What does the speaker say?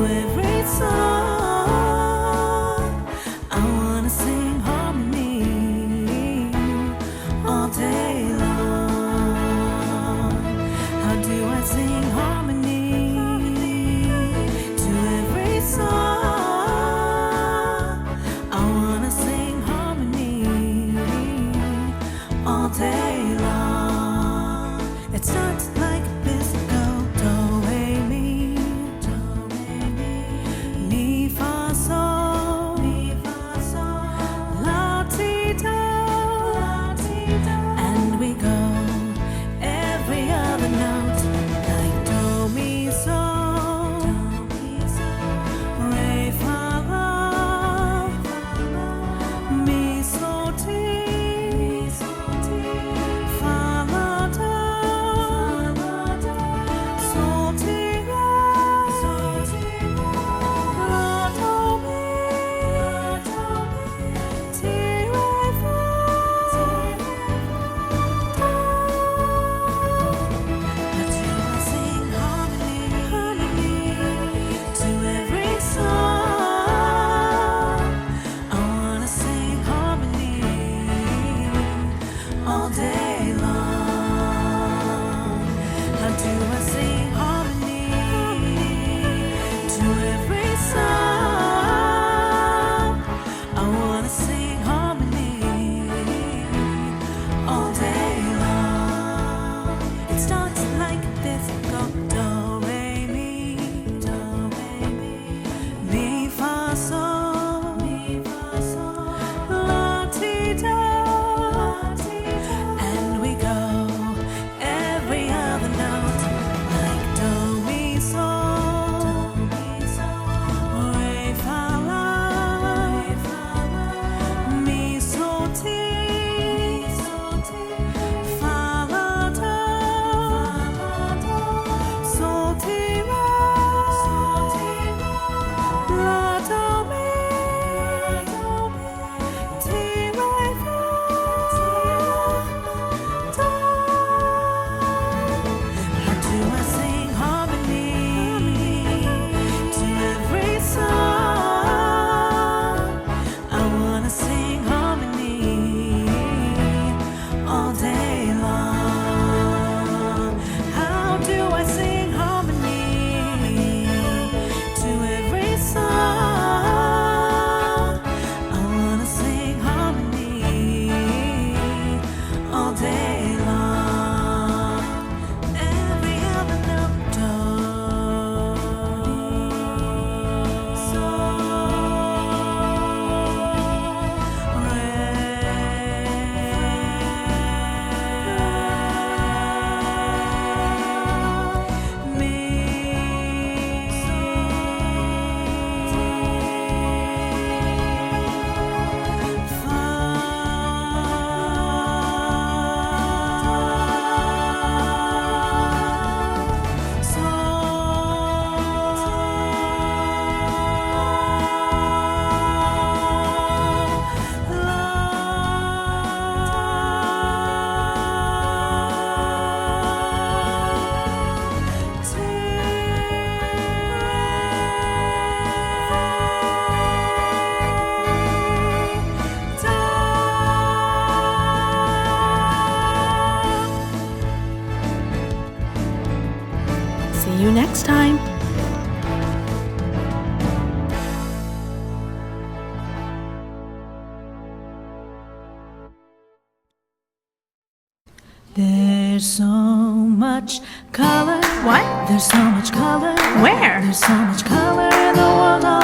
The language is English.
every song. I wanna sing harmony all day long. How do I sing harmony to every song? I wanna sing harmony all day long. It starts like this, go do re mi, mi fa sol, la ti do, and we go every other note like do mi sol, re fa la, mi sol ti. All day long, how do I sing harmony to every song? I wanna sing harmony all day long. It starts like this, go do re mi, mi fa sol, la ti do. See you next time. There's so much color. What? There's so much color. Where? There's so much color in the world.